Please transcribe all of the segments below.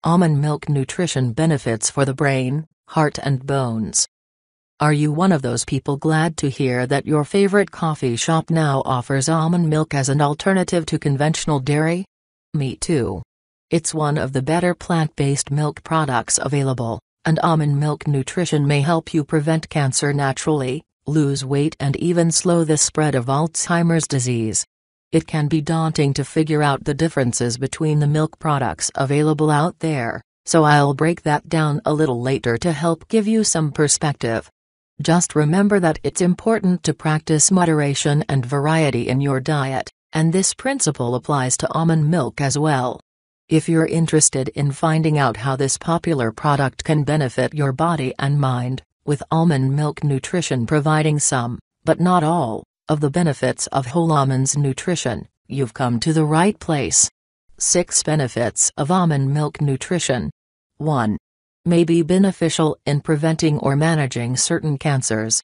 Almond milk nutrition benefits for the brain, heart and bones. Are you one of those people glad to hear that your favorite coffee shop now offers almond milk as an alternative to conventional dairy? Me too. It's one of the better plant-based milk products available, and almond milk nutrition may help you prevent cancer naturally, lose weight and even slow the spread of Alzheimer's disease. It can be daunting to figure out the differences between the milk products available out there, so I'll break that down a little later to help give you some perspective. Just remember that it's important to practice moderation and variety in your diet, and this principle applies to almond milk as well. If you're interested in finding out how this popular product can benefit your body and mind, with almond milk nutrition providing some, but not all, of the benefits of whole almonds nutrition, you've come to the right place. 6 benefits of almond milk nutrition. 1. May be beneficial in preventing or managing certain cancers.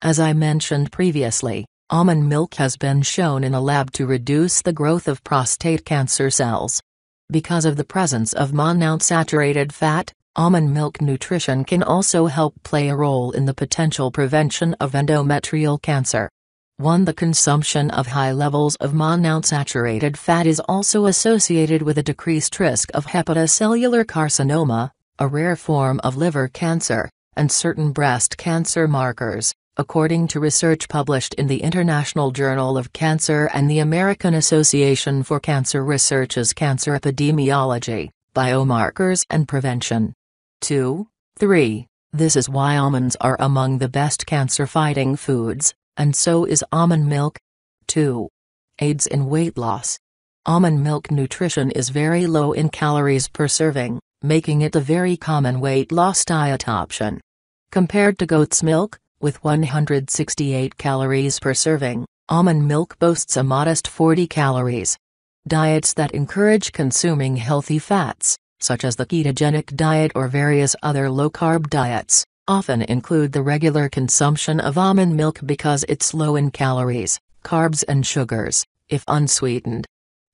As I mentioned previously, almond milk has been shown in a lab to reduce the growth of prostate cancer cells. Because of the presence of monounsaturated fat, almond milk nutrition can also help play a role in the potential prevention of endometrial cancer. 1. The consumption of high levels of monounsaturated fat is also associated with a decreased risk of hepatocellular carcinoma, a rare form of liver cancer, and certain breast cancer markers, according to research published in the International Journal of Cancer and the American Association for Cancer Research's Cancer Epidemiology, Biomarkers and Prevention. 2. 3. This is why almonds are among the best cancer-fighting foods, and so is almond milk. 2. Aids in weight loss. Almond milk nutrition is very low in calories per serving, making it a very common weight loss diet option. Compared to goat's milk, with 168 calories per serving, almond milk boasts a modest 40 calories. Diets that encourage consuming healthy fats, such as the ketogenic diet or various other low-carb diets, often include the regular consumption of almond milk because it's low in calories, carbs and sugars, if unsweetened.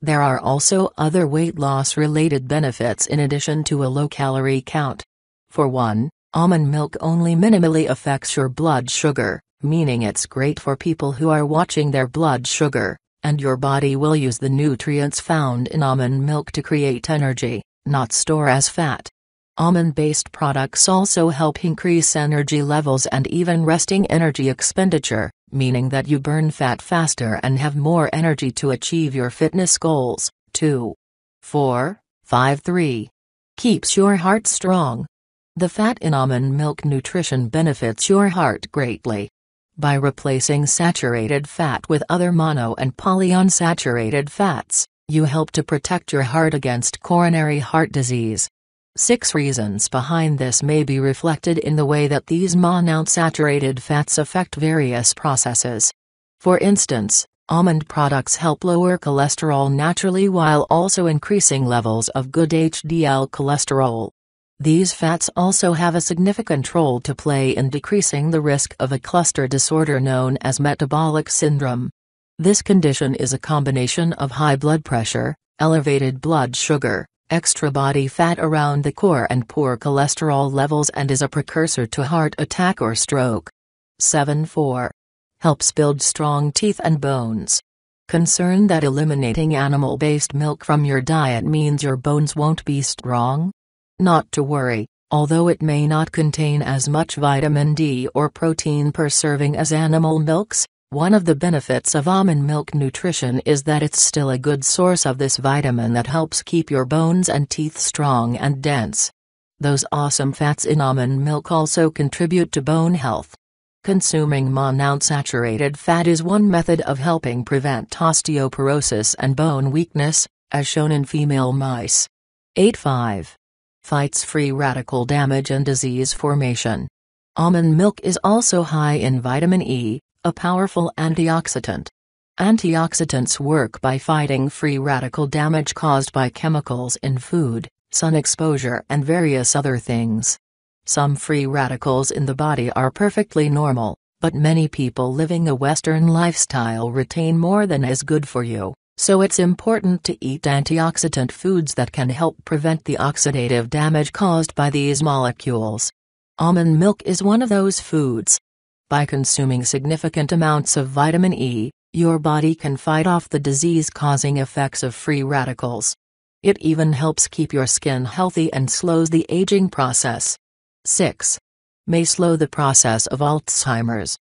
There are also other weight loss-related benefits in addition to a low-calorie count. For one, almond milk only minimally affects your blood sugar, meaning it's great for people who are watching their blood sugar, and your body will use the nutrients found in almond milk to create energy, not store as fat. Almond-based products also help increase energy levels and even resting energy expenditure, meaning that you burn fat faster and have more energy to achieve your fitness goals. 2. 4, 5. 3. Keeps your heart strong. The fat in almond milk nutrition benefits your heart greatly. By replacing saturated fat with other mono and polyunsaturated fats, you help to protect your heart against coronary heart disease. 6 reasons behind this may be reflected in the way that these monounsaturated fats affect various processes. For instance, almond products help lower cholesterol naturally while also increasing levels of good HDL cholesterol. These fats also have a significant role to play in decreasing the risk of a cluster disorder known as metabolic syndrome. This condition is a combination of high blood pressure, elevated blood sugar, extra body fat around the core and poor cholesterol levels and is a precursor to heart attack or stroke. 7. 4. Helps build strong teeth and bones. Concerned that eliminating animal-based milk from your diet means your bones won't be strong? Not to worry, although it may not contain as much vitamin D or protein per serving as animal milks. One of the benefits of almond milk nutrition is that it's still a good source of this vitamin that helps keep your bones and teeth strong and dense. Those awesome fats in almond milk also contribute to bone health. Consuming monounsaturated fat is one method of helping prevent osteoporosis and bone weakness, as shown in female mice. 8. 5. Fights free radical damage and disease formation. Almond milk is also high in vitamin E, a powerful antioxidant. Antioxidants work by fighting free radical damage caused by chemicals in food, sun exposure and various other things. Some free radicals in the body are perfectly normal, but many people living a Western lifestyle retain more than is good for you, So it's important to eat antioxidant foods that can help prevent the oxidative damage caused by these molecules. Almond milk is one of those foods. By consuming significant amounts of vitamin E, your body can fight off the disease-causing effects of free radicals. It even helps keep your skin healthy and slows the aging process. 6. May slow the process of Alzheimer's.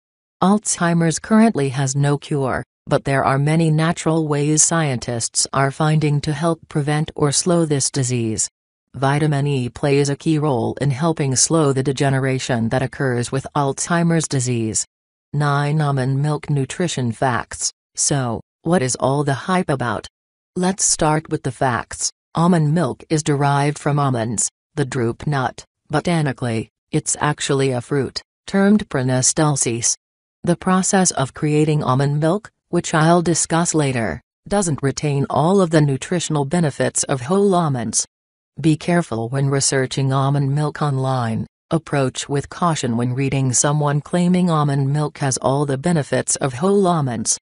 Alzheimer's currently has no cure, but there are many natural ways scientists are finding to help prevent or slow this disease. Vitamin E plays a key role in helping slow the degeneration that occurs with Alzheimer's disease. 9 Almond milk nutrition facts. So, what is all the hype about? Let's start with the facts. Almond milk is derived from almonds, the drupe nut. Botanically, it's actually a fruit, termed Prunus dulcis. The process of creating almond milk, which I'll discuss later, doesn't retain all of the nutritional benefits of whole almonds. Be careful when researching almond milk online. Approach with caution when reading someone claiming almond milk has all the benefits of whole almonds.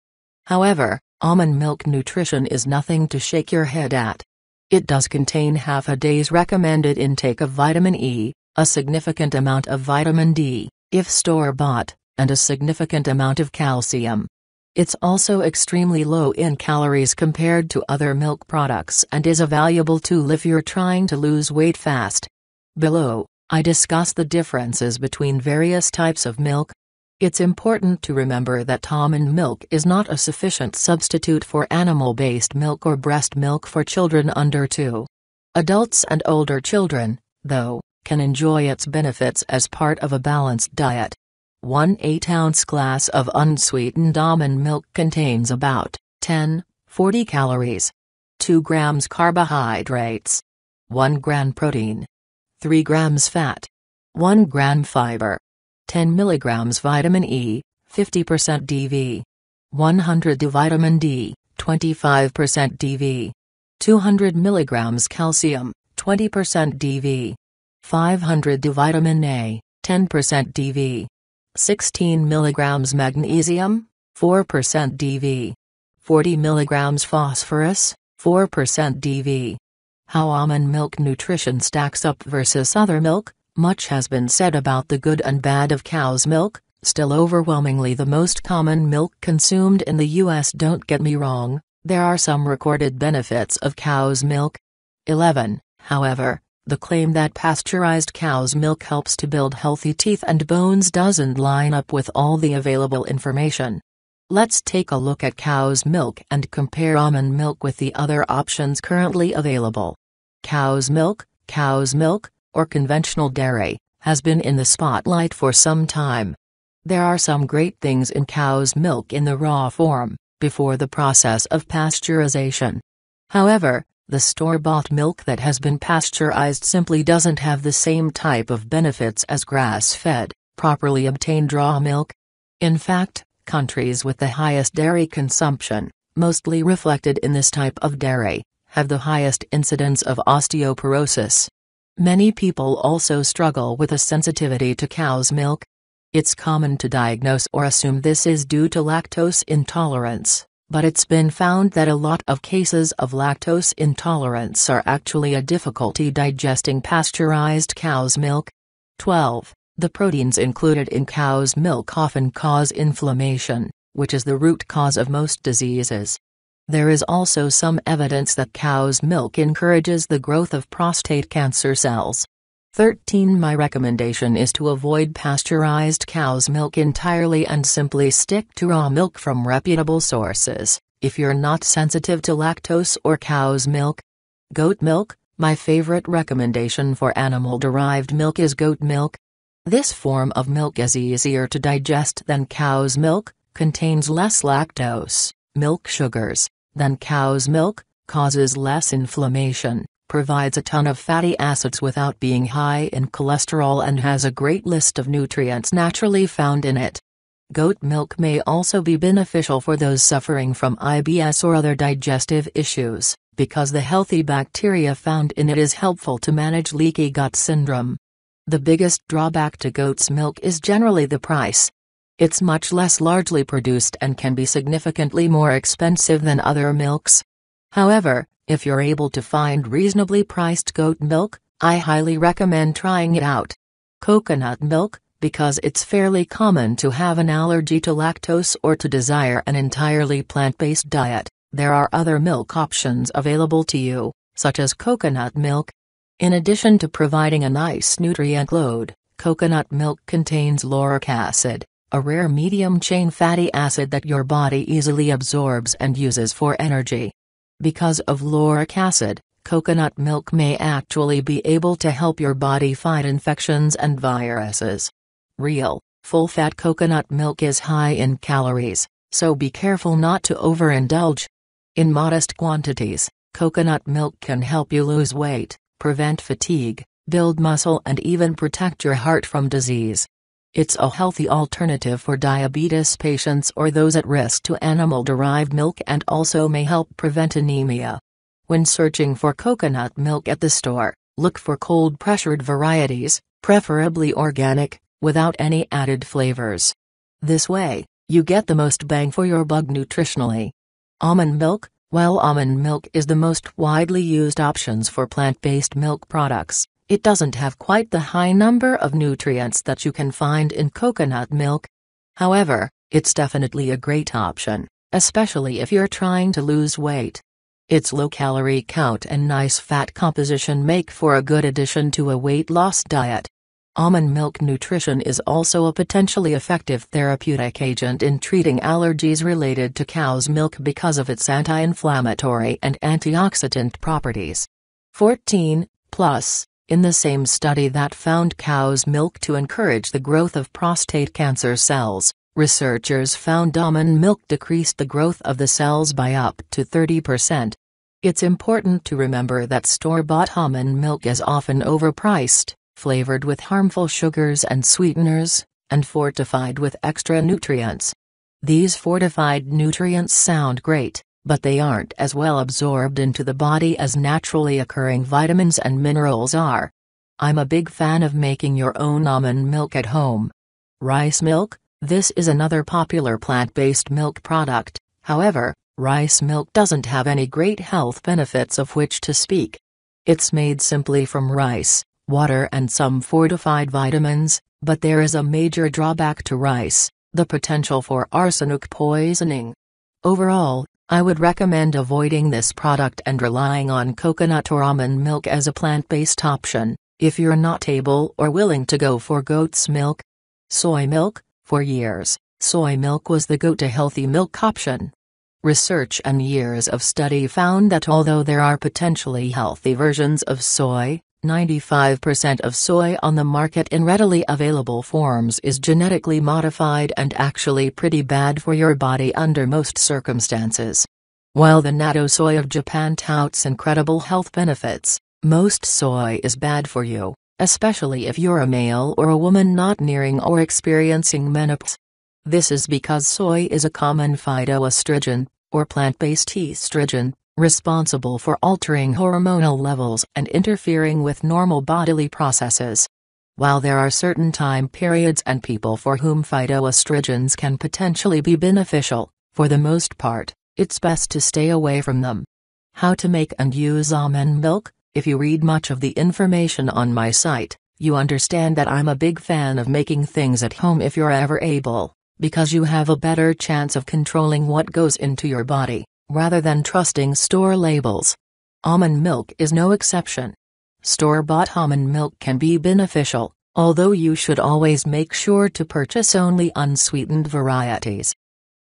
However, almond milk nutrition is nothing to shake your head at. It does contain half a day's recommended intake of vitamin E, a significant amount of vitamin D, if store-bought, and a significant amount of calcium. It's also extremely low in calories compared to other milk products and is a valuable tool if you're trying to lose weight fast. Below, I discuss the differences between various types of milk. It's important to remember that almond milk is not a sufficient substitute for animal-based milk or breast milk for children under 2. Adults and older children, though, can enjoy its benefits as part of a balanced diet. 1 8-ounce glass of unsweetened almond milk contains about 40 calories, 2 grams carbohydrates, 1 gram protein, 3 grams fat, 1 gram fiber, 10 milligrams vitamin E, 50% DV, 100 d vitamin D, 25% DV, 200 milligrams calcium, 20% DV, 500 d vitamin A, 10% DV, 16 milligrams magnesium, 4% DV, 40 milligrams phosphorus, 4% DV. How almond milk nutrition stacks up versus other milk. Much has been said about the good and bad of cow's milk, still overwhelmingly the most common milk consumed in the US. Don't get me wrong, there are some recorded benefits of cow's milk. 11. However, the claim that pasteurized cow's milk helps to build healthy teeth and bones doesn't line up with all the available information. Let's take a look at cow's milk and compare almond milk with the other options currently available. Cow's milk, or conventional dairy, has been in the spotlight for some time. There are some great things in cow's milk in the raw form, before the process of pasteurization. However, the store-bought milk that has been pasteurized simply doesn't have the same type of benefits as grass-fed, properly obtained raw milk. In fact, countries with the highest dairy consumption, mostly reflected in this type of dairy, have the highest incidence of osteoporosis. Many people also struggle with a sensitivity to cow's milk. It's common to diagnose or assume this is due to lactose intolerance, but it's been found that a lot of cases of lactose intolerance are actually a difficulty digesting pasteurized cow's milk. 12. The proteins included in cow's milk often cause inflammation, which is the root cause of most diseases. There is also some evidence that cow's milk encourages the growth of prostate cancer cells. 13. My recommendation is to avoid pasteurized cow's milk entirely and simply stick to raw milk from reputable sources, if you're not sensitive to lactose or cow's milk. Goat milk. My favorite recommendation for animal-derived milk is goat milk. This form of milk is easier to digest than cow's milk, contains less lactose, milk sugars, than cow's milk, causes less inflammation, provides a ton of fatty acids without being high in cholesterol and has a great list of nutrients naturally found in it. Goat milk may also be beneficial for those suffering from IBS or other digestive issues, because the healthy bacteria found in it is helpful to manage leaky gut syndrome. The biggest drawback to goat's milk is generally the price. It's much less largely produced and can be significantly more expensive than other milks. However, if you're able to find reasonably priced goat milk, I highly recommend trying it out. Coconut milk, because it's fairly common to have an allergy to lactose or to desire an entirely plant-based diet, there are other milk options available to you, such as coconut milk. In addition to providing a nice nutrient load, coconut milk contains lauric acid, a rare medium-chain fatty acid that your body easily absorbs and uses for energy. Because of lauric acid, coconut milk may actually be able to help your body fight infections and viruses. Real, full-fat coconut milk is high in calories, so be careful not to overindulge. In modest quantities, coconut milk can help you lose weight, prevent fatigue, build muscle and even protect your heart from disease. It's a healthy alternative for diabetes patients or those at risk to animal-derived milk and also may help prevent anemia. When searching for coconut milk at the store, look for cold-pressured varieties, preferably organic, without any added flavors. This way, you get the most bang for your buck nutritionally. Almond milk. While almond milk is the most widely used options for plant-based milk products, it doesn't have quite the high number of nutrients that you can find in coconut milk. However, it's definitely a great option, especially if you're trying to lose weight. Its low calorie count and nice fat composition make for a good addition to a weight loss diet. Almond milk nutrition is also a potentially effective therapeutic agent in treating allergies related to cow's milk because of its anti-inflammatory and antioxidant properties. 14. Plus, in the same study that found cow's milk to encourage the growth of prostate cancer cells, researchers found almond milk decreased the growth of the cells by up to 30%. It's important to remember that store-bought almond milk is often overpriced, flavored with harmful sugars and sweeteners, and fortified with extra nutrients. These fortified nutrients sound great, but they aren't as well absorbed into the body as naturally occurring vitamins and minerals are. I'm a big fan of making your own almond milk at home. Rice milk. This is another popular plant-based milk product. However, rice milk doesn't have any great health benefits of which to speak. It's made simply from rice, water and some fortified vitamins, but there is a major drawback to rice: the potential for arsenic poisoning. Overall, I would recommend avoiding this product and relying on coconut or almond milk as a plant-based option, if you're not able or willing to go for goat's milk. Soy milk. For years, soy milk was the go-to healthy milk option. Research and years of study found that although there are potentially healthy versions of soy, 95% of soy on the market in readily available forms is genetically modified and actually pretty bad for your body under most circumstances. While the natto soy of Japan touts incredible health benefits, most soy is bad for you, especially if you're a male or a woman not nearing or experiencing menopause. This is because soy is a common phytoestrogen, or plant-based estrogen, responsible for altering hormonal levels and interfering with normal bodily processes. While there are certain time periods and people for whom phytoestrogens can potentially be beneficial, for the most part, it's best to stay away from them. How to make and use almond milk? If you read much of the information on my site, you understand that I'm a big fan of making things at home if you're ever able, because you have a better chance of controlling what goes into your body, rather than trusting store labels. Almond milk is no exception. Store-bought almond milk can be beneficial, although you should always make sure to purchase only unsweetened varieties.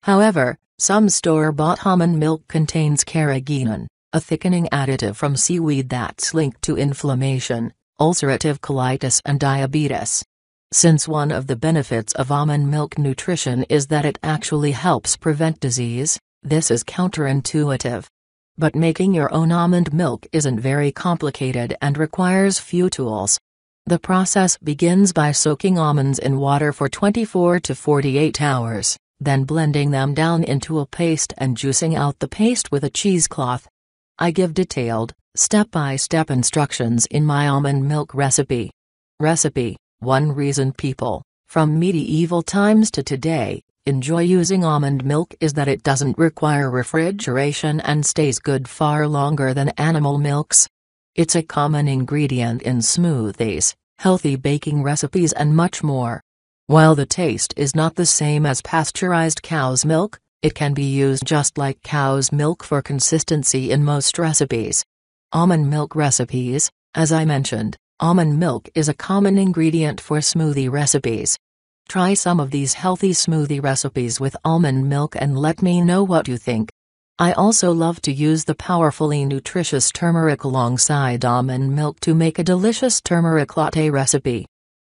However, some store-bought almond milk contains carrageenan, a thickening additive from seaweed that's linked to inflammation, ulcerative colitis and diabetes. Since one of the benefits of almond milk nutrition is that it actually helps prevent disease, this is counterintuitive. But making your own almond milk isn't very complicated and requires few tools. The process begins by soaking almonds in water for 24 to 48 hours, then blending them down into a paste and juicing out the paste with a cheesecloth. I give detailed, step-by-step instructions in my almond milk recipe. Recipe: one reason people, from medieval times to today, enjoy using almond milk is that it doesn't require refrigeration and stays good far longer than animal milks. It's a common ingredient in smoothies, healthy baking recipes and much more. While the taste is not the same as pasteurized cow's milk, it can be used just like cow's milk for consistency in most recipes. Almond milk recipes. As I mentioned, almond milk is a common ingredient for smoothie recipes. Try some of these healthy smoothie recipes with almond milk and let me know what you think. I also love to use the powerfully nutritious turmeric alongside almond milk to make a delicious turmeric latte recipe.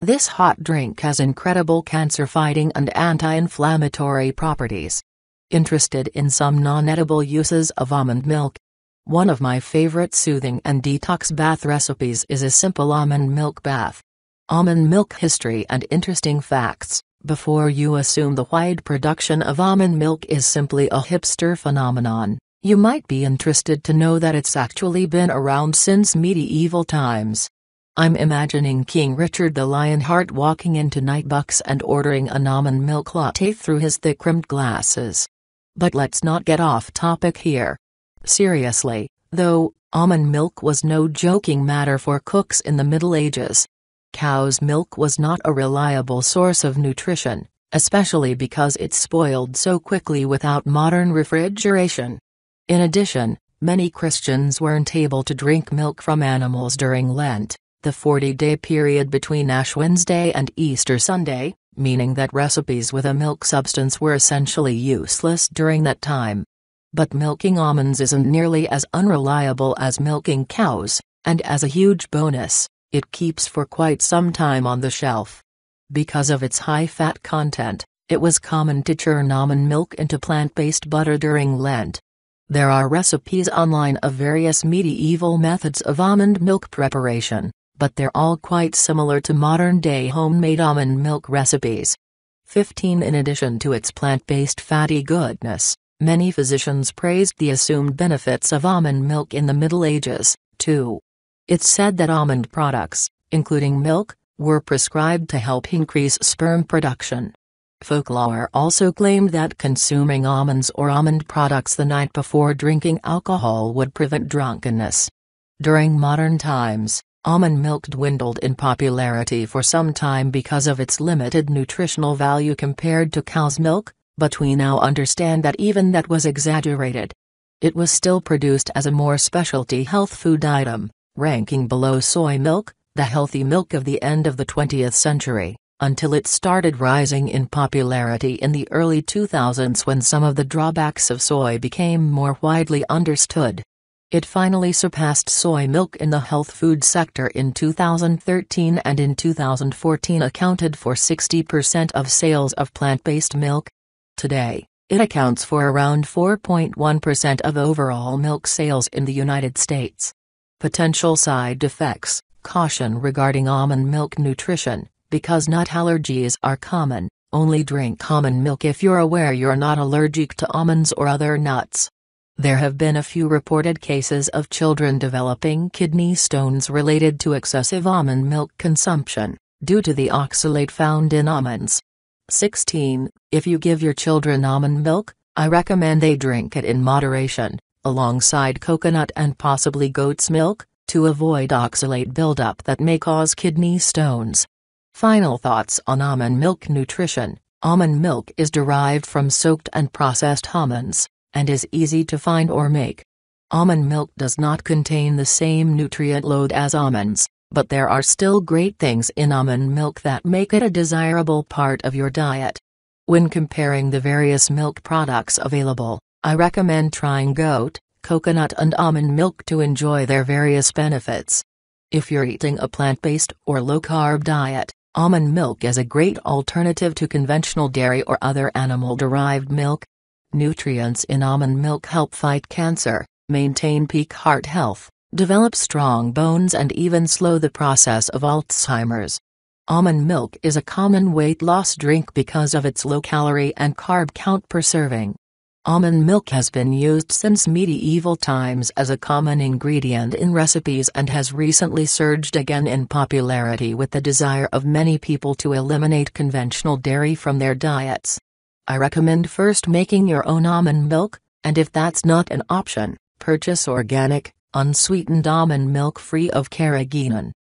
This hot drink has incredible cancer-fighting and anti-inflammatory properties. Interested in some non-edible uses of almond milk? One of my favorite soothing and detox bath recipes is a simple almond milk bath. Almond milk history and interesting facts. Before you assume the wide production of almond milk is simply a hipster phenomenon, you might be interested to know that it's actually been around since medieval times. I'm imagining King Richard the Lionheart walking into Nightbucks and ordering an almond milk latte through his thick-rimmed glasses. But let's not get off topic here. Seriously, though, almond milk was no joking matter for cooks in the Middle Ages. Cow's milk was not a reliable source of nutrition, especially because it spoiled so quickly without modern refrigeration. In addition, many Christians weren't able to drink milk from animals during Lent, the 40-day period between Ash Wednesday and Easter Sunday, meaning that recipes with a milk substance were essentially useless during that time. But milking almonds isn't nearly as unreliable as milking cows, and as a huge bonus, it keeps for quite some time on the shelf. Because of its high fat content, it was common to churn almond milk into plant-based butter during Lent. There are recipes online of various medieval methods of almond milk preparation, but they're all quite similar to modern-day homemade almond milk recipes. 15. In addition to its plant-based fatty goodness, many physicians praised the assumed benefits of almond milk in the Middle Ages, too. It's said that almond products, including milk, were prescribed to help increase sperm production. Folklore also claimed that consuming almonds or almond products the night before drinking alcohol would prevent drunkenness. During modern times, almond milk dwindled in popularity for some time because of its limited nutritional value compared to cow's milk, but we now understand that even that was exaggerated. It was still produced as a more specialty health food item, ranking below soy milk, the healthy milk of the end of the 20th century, until it started rising in popularity in the early 2000s when some of the drawbacks of soy became more widely understood. It finally surpassed soy milk in the health food sector in 2013 and in 2014 accounted for 60% of sales of plant-based milk. Today, it accounts for around 4.1% of overall milk sales in the United States. Potential side effects. Caution regarding almond milk nutrition. Because nut allergies are common, only drink almond milk if you're aware you're not allergic to almonds or other nuts. There have been a few reported cases of children developing kidney stones related to excessive almond milk consumption, due to the oxalate found in almonds. 16. If you give your children almond milk, I recommend they drink it in moderation, alongside coconut and possibly goat's milk, to avoid oxalate buildup that may cause kidney stones. Final thoughts on almond milk nutrition. Almond milk is derived from soaked and processed almonds, and is easy to find or make. Almond milk does not contain the same nutrient load as almonds, but there are still great things in almond milk that make it a desirable part of your diet. When comparing the various milk products available, I recommend trying goat, coconut and almond milk to enjoy their various benefits. If you're eating a plant-based or low-carb diet, almond milk is a great alternative to conventional dairy or other animal-derived milk. Nutrients in almond milk help fight cancer, maintain peak heart health, develop strong bones and even slow the process of Alzheimer's. Almond milk is a common weight loss drink because of its low calorie and carb count per serving. Almond milk has been used since medieval times as a common ingredient in recipes and has recently surged again in popularity with the desire of many people to eliminate conventional dairy from their diets. I recommend first making your own almond milk, and if that's not an option, purchase organic, unsweetened almond milk free of carrageenan.